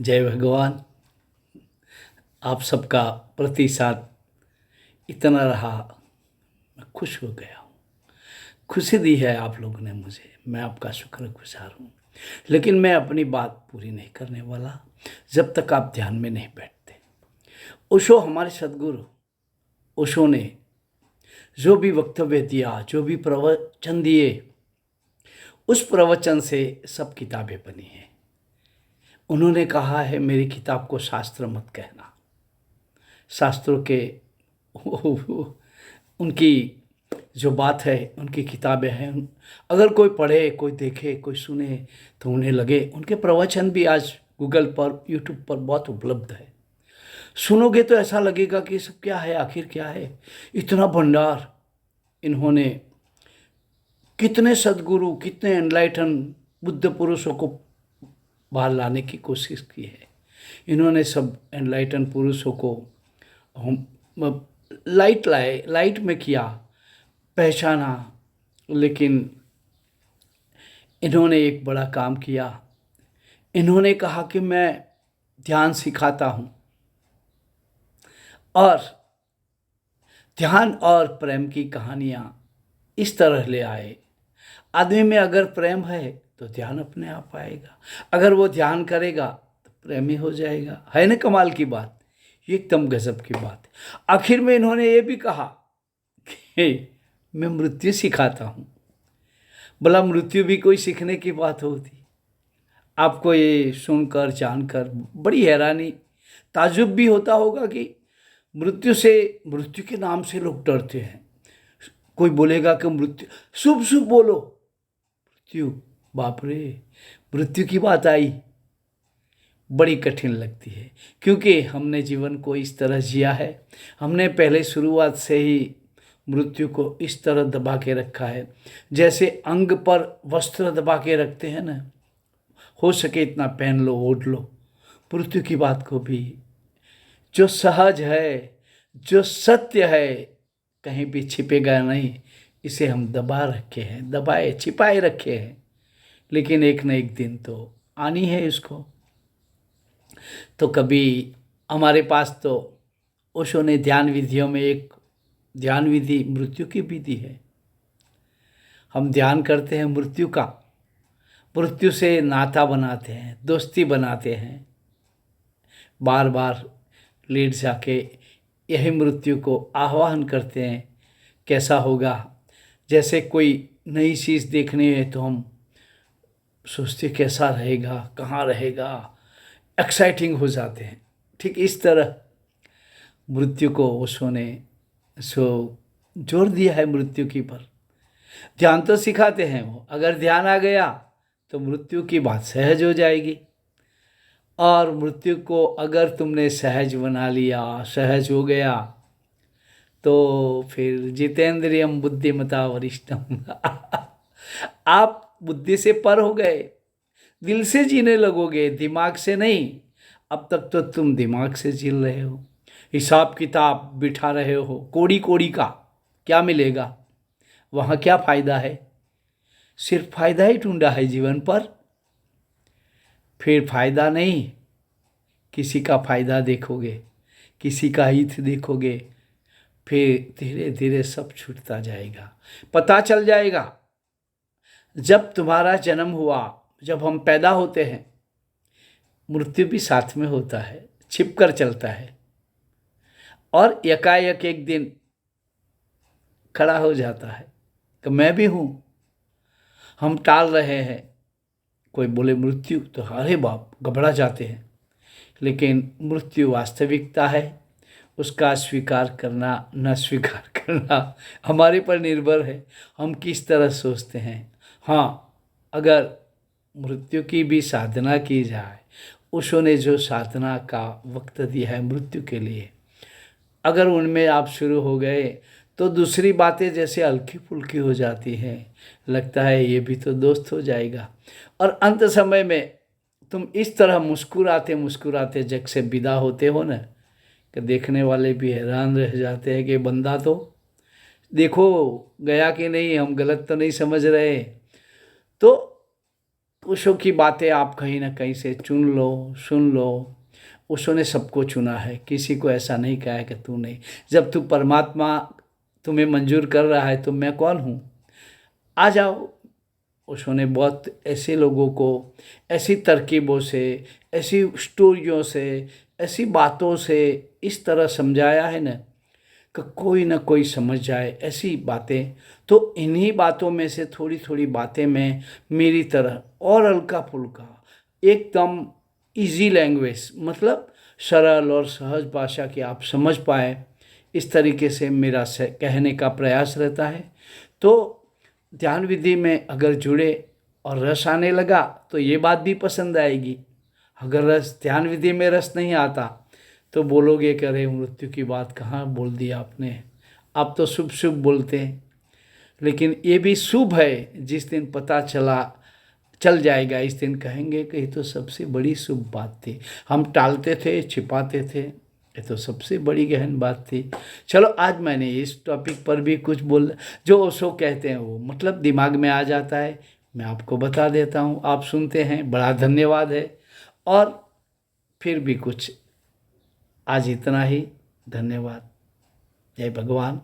जय भगवान। आप सबका प्रतिसाद इतना रहा, मैं खुश हो गया हूँ। खुशी दी है आप लोगों ने मुझे, मैं आपका शुक्रगुजार हूँ। लेकिन मैं अपनी बात पूरी नहीं करने वाला जब तक आप ध्यान में नहीं बैठते। ओशो हमारे सदगुरु ओशो ने जो भी वक्तव्य दिया, जो भी प्रवचन दिए, उस प्रवचन से सब किताबें बनी हैं। उन्होंने कहा है मेरी किताब को शास्त्र मत कहना। शास्त्रों के उनकी जो बात है, उनकी किताबें हैं। अगर कोई पढ़े, कोई देखे, कोई सुने तो उन्हें लगे। उनके प्रवचन भी आज गूगल पर, यूट्यूब पर बहुत उपलब्ध है। सुनोगे तो ऐसा लगेगा कि सब क्या है, आखिर क्या है। इतना भंडार। इन्होंने कितने सदगुरु, कितने एनलाइटन बुद्ध पुरुषों को बाहर लाने की कोशिश की है। इन्होंने सब एनलाइटन पुरुषों को हम लाइट लाए, लाइट में किया, पहचाना। लेकिन इन्होंने एक बड़ा काम किया। इन्होंने कहा कि मैं ध्यान सिखाता हूँ, और ध्यान और प्रेम की कहानियाँ इस तरह ले आए। आदमी में अगर प्रेम है तो ध्यान अपने आप आएगा। अगर वो ध्यान करेगा तो प्रेमी हो जाएगा। है ना कमाल की बात, ये एकदम गजब की बात है। आखिर में इन्होंने ये भी कहा कि मैं मृत्यु सिखाता हूँ। भला मृत्यु भी कोई सीखने की बात होती? आपको ये सुनकर, जानकर बड़ी हैरानी, ताज्जुब भी होता होगा कि मृत्यु के नाम से लोग डरते हैं। कोई बोलेगा कि मृत्यु, शुभ शुभ बोलो, मृत्यु, बाप रे, मृत्यु की बात आई, बड़ी कठिन लगती है। क्योंकि हमने जीवन को इस तरह जिया है, हमने पहले शुरुआत से ही मृत्यु को इस तरह दबा के रखा है, जैसे अंग पर वस्त्र दबा के रखते हैं ना। हो सके इतना पहन लो, ओढ़ लो। मृत्यु की बात को भी, जो सहज है, जो सत्य है, कहीं भी छिपेगा नहीं, इसे हम दबा रखे हैं, दबाए छिपाए रखे हैं। लेकिन एक न एक दिन तो आनी है इसको। तो कभी हमारे पास तो ओशो ने ध्यान विधियों में एक ध्यान विधि मृत्यु की विधि है। हम ध्यान करते हैं मृत्यु का, मृत्यु से नाता बनाते हैं, दोस्ती बनाते हैं। बार बार लेट जाके यही मृत्यु को आह्वान करते हैं, कैसा होगा। जैसे कोई नई चीज़ देखनी है तो हम सोचते कैसा रहेगा, कहाँ रहेगा, एक्साइटिंग हो जाते हैं। ठीक इस तरह मृत्यु को ओशो ने सो जोर दिया है मृत्यु की पर। ध्यान तो सिखाते हैं वो, अगर ध्यान आ गया तो मृत्यु की बात सहज हो जाएगी। और मृत्यु को अगर तुमने सहज बना लिया, सहज हो गया, तो फिर जितेंद्रियम बुद्धिमता वरिष्ठम आप बुद्धि से पर हो गए, दिल से जीने लगोगे, दिमाग से नहीं। अब तक तो तुम दिमाग से जी रहे हो, हिसाब किताब बिठा रहे हो, कोड़ी कोड़ी का। क्या मिलेगा वहाँ, क्या फ़ायदा है? सिर्फ फ़ायदा ही ढूंढा है जीवन पर, फिर फ़ायदा नहीं। किसी का फ़ायदा देखोगे, किसी का हित देखोगे, फिर धीरे धीरे सब छूटता जाएगा। पता चल जाएगा जब तुम्हारा जन्म हुआ, जब हम पैदा होते हैं, मृत्यु भी साथ में होता है, छिप कर चलता है, और एकाएक एक दिन खड़ा हो जाता है कि मैं भी हूँ। हम टाल रहे हैं, कोई बोले मृत्यु तो अरे बाप, घबरा जाते हैं। लेकिन मृत्यु वास्तविकता है, उसका स्वीकार करना न स्वीकार करना हमारे पर निर्भर है, हम किस तरह सोचते हैं। हाँ, अगर मृत्यु की भी साधना की जाए, ओशो ने जो साधना का वक्त दिया है मृत्यु के लिए, अगर उनमें आप शुरू हो गए तो दूसरी बातें जैसे हल्की फुल्की हो जाती हैं। लगता है ये भी तो दोस्त हो जाएगा। और अंत समय में तुम इस तरह मुस्कुराते मुस्कुराते जग से विदा होते हो ना, कि देखने वाले भी हैरान रह जाते हैं कि बंदा तो देखो गया कि नहीं, हम गलत तो नहीं समझ रहे। तो ओशो की बातें आप कहीं ना कहीं से चुन लो, सुन लो। ओशो ने सबको चुना है, किसी को ऐसा नहीं कहा है कि तू नहीं। जब तू परमात्मा तुम्हें मंजूर कर रहा है तो मैं कौन हूँ, आ जाओ। ओशो ने बहुत ऐसे लोगों को ऐसी तरकीबों से, ऐसी स्टोरियों से, ऐसी बातों से इस तरह समझाया है कि कोई ना कोई समझ जाए ऐसी बातें। तो इन्हीं बातों में से थोड़ी थोड़ी बातें मैं मेरी तरह और हल्का फुल्का, एकदम इजी लैंग्वेज, मतलब सरल और सहज भाषा की आप समझ पाए, इस तरीके से मेरा कहने का प्रयास रहता है। तो ध्यान विधि में अगर जुड़े और रस आने लगा तो ये बात भी पसंद आएगी। अगर रस, ध्यान विधि में रस नहीं आता तो बोलोगे कि अरे मृत्यु की बात कहाँ बोल दी आपने, आप तो शुभ शुभ बोलते हैं। लेकिन ये भी शुभ है, जिस दिन पता चल जाएगा, इस दिन कहेंगे कि ये तो सबसे बड़ी शुभ बात थी, हम टालते थे, छिपाते थे, ये तो सबसे बड़ी गहन बात थी। चलो आज मैंने इस टॉपिक पर भी कुछ बोल, जो ओशो कहते हैं वो मतलब दिमाग में आ जाता है, मैं आपको बता देता हूँ, आप सुनते हैं, बड़ा धन्यवाद है। और फिर भी कुछ, आज इतना ही, धन्यवाद, जय भगवान।